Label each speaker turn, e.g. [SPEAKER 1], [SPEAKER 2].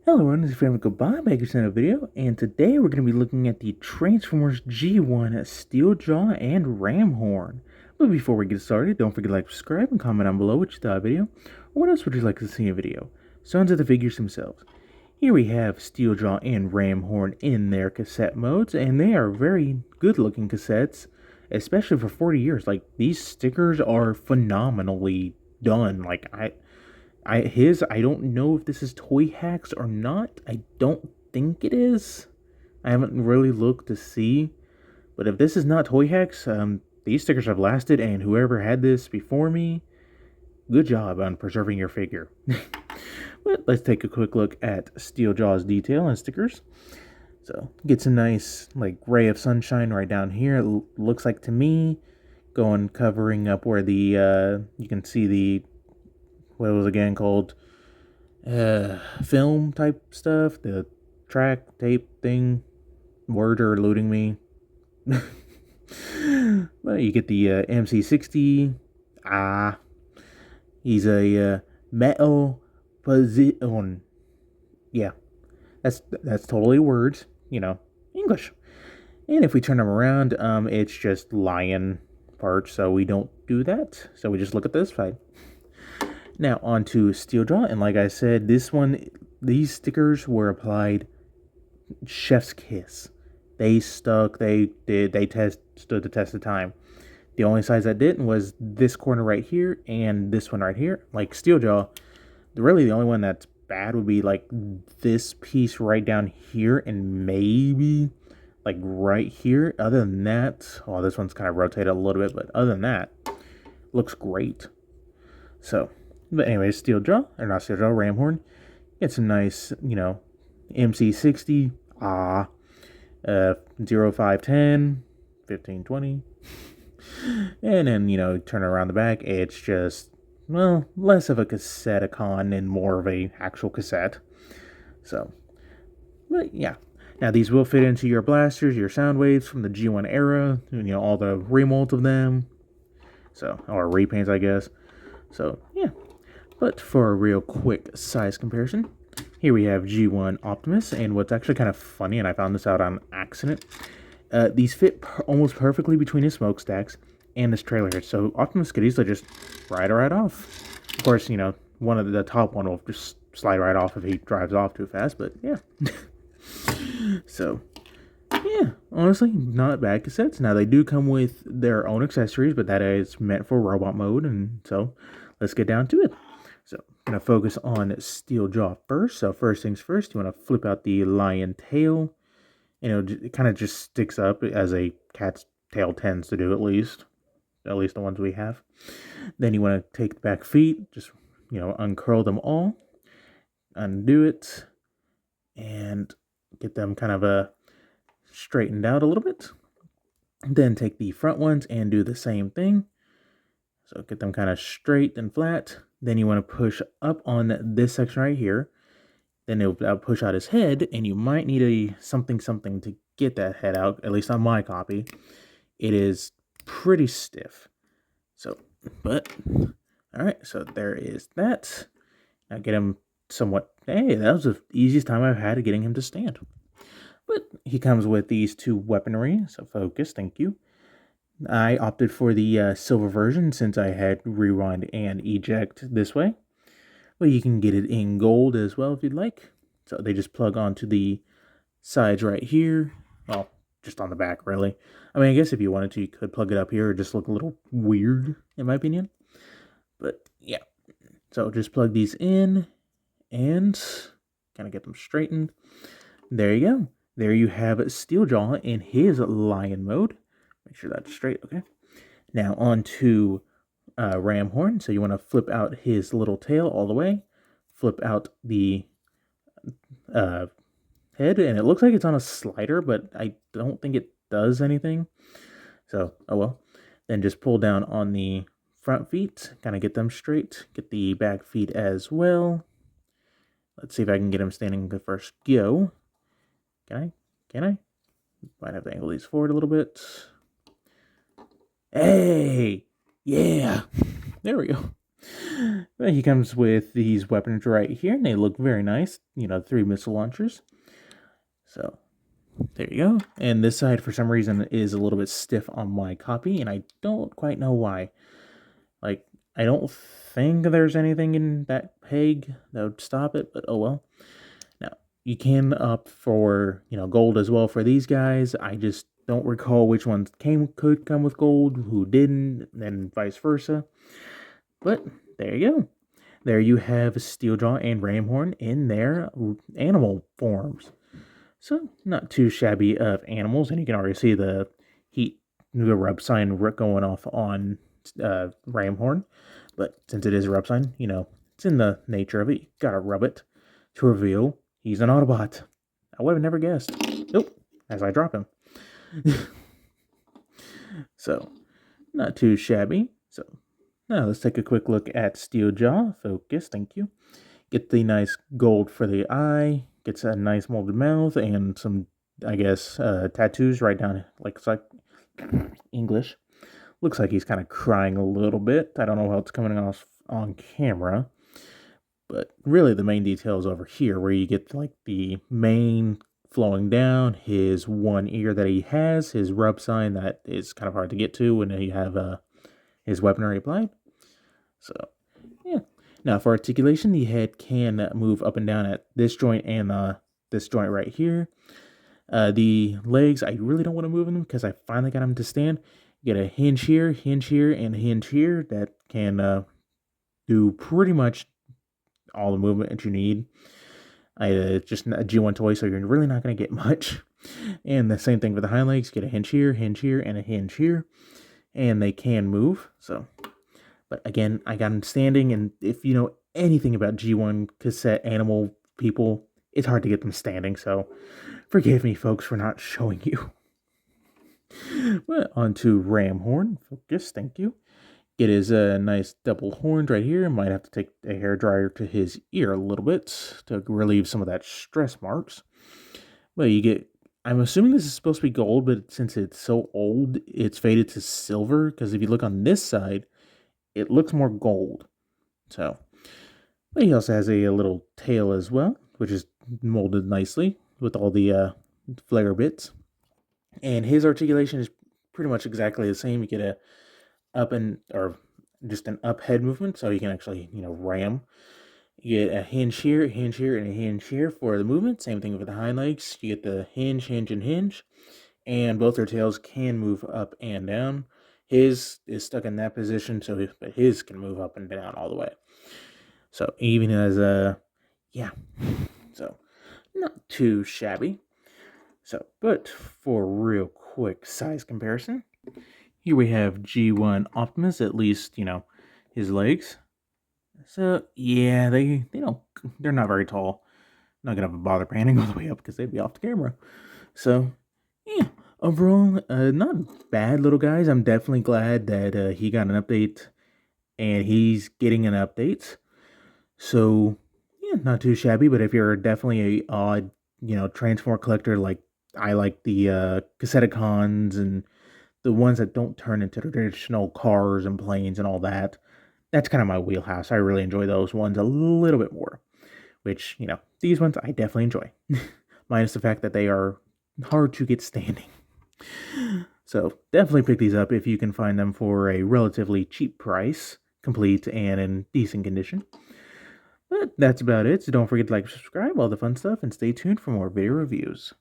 [SPEAKER 1] Hello everyone, this is Family Goodbye, back with another video, and today we're going to be looking at the Transformers G1 Steeljaw and Ramhorn. But before we get started, don't forget to like, subscribe, and comment down below what you thought of the video, or what else would you like to see in a video. So onto the figures themselves. Here we have Steeljaw and Ramhorn in their cassette modes, and they are very good looking cassettes, especially for 40 years. Like, these stickers are phenomenally done. Like, I don't know if this is Toy Hacks or not. I don't think it is. I haven't really looked to see. But if this is not Toy Hacks, these stickers have lasted, and whoever had this before me, good job on preserving your figure. But let's take a quick look at Steeljaw's detail and stickers. So, gets a nice, like, ray of sunshine right down here. It looks like to me, covering up where the, you can see the, what it was again called, film type stuff, the track tape thing. Words are eluding me. Well, you get the MC60. He's a metal position. Yeah, that's totally words, English. And if we turn them around, it's just lion parts, so we don't do that. So we just look at this side. Now on to Steeljaw, and like I said, these stickers were applied chef's kiss. They stuck, stood the test of time. The only size that didn't was this corner right here and this one right here. Like Steeljaw, really the only one that's bad would be like this piece right down here and maybe like right here. Other than that, oh, this one's kind of rotated a little bit, but other than that, looks great. So, but anyways, Steeljaw, or not Steeljaw, Ramhorn. It's a nice, MC60, 0510, 1520. And then, turn around the back, it's just, well, less of a Cassetticon and more of a actual cassette. So, but yeah. Now, these will fit into your blasters, your sound waves from the G1 era, all the remolds of them. So, or repaints, I guess. So, yeah. But for a real quick size comparison, here we have G1 Optimus, and what's actually kind of funny, and I found this out on accident, these fit almost perfectly between his smokestacks and this trailer here, so Optimus could easily just ride right off. Of course, one of the top one will just slide right off if he drives off too fast, but yeah. So, yeah, honestly, not bad cassettes. Now, they do come with their own accessories, but that is meant for robot mode, and so let's get down to it. So, I'm going to focus on Steeljaw first. So, first things first, you want to flip out the lion tail. It kind of just sticks up, as a cat's tail tends to do, at least the ones we have. Then you want to take the back feet, just, uncurl them all, undo it, and get them kind of straightened out a little bit. Then take the front ones and do the same thing. So get them kind of straight and flat. Then you want to push up on this section right here. Then it'll push out his head, and you might need a something to get that head out, at least on my copy. It is pretty stiff. So, but, alright, so there is that. Now get him somewhat, hey, that was the easiest time I've had getting him to stand. But he comes with these two weaponry, so focus, thank you. I opted for the silver version since I had rewind and eject this way. Well, you can get it in gold as well if you'd like. So they just plug onto the sides right here. Well, just on the back, really. I mean, I guess if you wanted to, you could plug it up here. It just look a little weird, in my opinion. But, yeah. So just plug these in and kind of get them straightened. There you go. There you have Steeljaw in his lion mode. Make sure that's straight, okay? Now on to Ramhorn. So you want to flip out his little tail all the way. Flip out the head, and it looks like it's on a slider, but I don't think it does anything. So, oh well. Then just pull down on the front feet, kind of get them straight. Get the back feet as well. Let's see if I can get him standing the first go. Can I? Might have to angle these forward a little bit. Hey! Yeah! There we go. But he comes with these weapons right here, and they look very nice. 3 missile launchers. So there you go. And this side, for some reason, is a little bit stiff on my copy, and I don't quite know why. Like, I don't think there's anything in that peg that would stop it, but oh well. Now, you can opt for, gold as well for these guys. I just don't recall which ones could come with gold, who didn't, and vice versa. But there you go. There you have Steeljaw and Ramhorn in their animal forms. So, not too shabby of animals, and you can already see the the rub sign going off on Ramhorn. But since it is a rub sign, it's in the nature of it. You gotta rub it to reveal he's an Autobot. I would have never guessed. Nope, as I drop him. So, not too shabby. So, now let's take a quick look at Steeljaw. Focus, thank you. Get the nice gold for the eye. Gets a nice molded mouth and some, I guess, tattoos right down, it's like English. Looks like he's kind of crying a little bit. I don't know how it's coming off on camera. But really the main detail is over here where you get the mane flowing down, his one ear that he has, his rub sign that is kind of hard to get to when you have his weaponry applied. So, yeah. Now, for articulation, the head can move up and down at this joint and this joint right here. The legs, I really don't want to move them because I finally got them to stand. You get a hinge here, and a hinge here that can do pretty much all the movement that you need. It's just a G1 toy, so you're really not going to get much. And the same thing for the hind legs. Get a hinge here, and a hinge here. And they can move, so... But again, I got him standing, and if you know anything about G1 cassette animal people, it's hard to get them standing, so forgive me, folks, for not showing you. But on to Ramhorn. Focus, thank you. Get his nice double horns right here. Might have to take a hairdryer to his ear a little bit to relieve some of that stress marks. But you get... I'm assuming this is supposed to be gold, but since it's so old, it's faded to silver, because if you look on this side... it looks more gold. So, but he also has a little tail as well, which is molded nicely with all the flare bits. And his articulation is pretty much exactly the same. You get a just an up head movement, so you can actually, ram. You get a hinge here, and a hinge here for the movement. Same thing with the hind legs. You get the hinge, and hinge. And both their tails can move up and down. His is stuck in that position, but his can move up and down all the way. So even as so not too shabby. So, but for a real quick size comparison, here we have G1 Optimus, at least, his legs. So yeah, they're not very tall. Not gonna bother panning all the way up because they'd be off the camera. So yeah. Overall, not bad little guys. I'm definitely glad that he got an update and he's getting an update. So, yeah, not too shabby, but if you're definitely a odd, Transformer collector, like I like the Cassetticons and the ones that don't turn into traditional cars and planes and all that, that's kind of my wheelhouse. I really enjoy those ones a little bit more, which, these ones I definitely enjoy. Minus the fact that they are hard to get standing. So definitely pick these up if you can find them for a relatively cheap price, complete and in decent condition. But that's about it, so don't forget to like, subscribe, all the fun stuff, and stay tuned for more video reviews.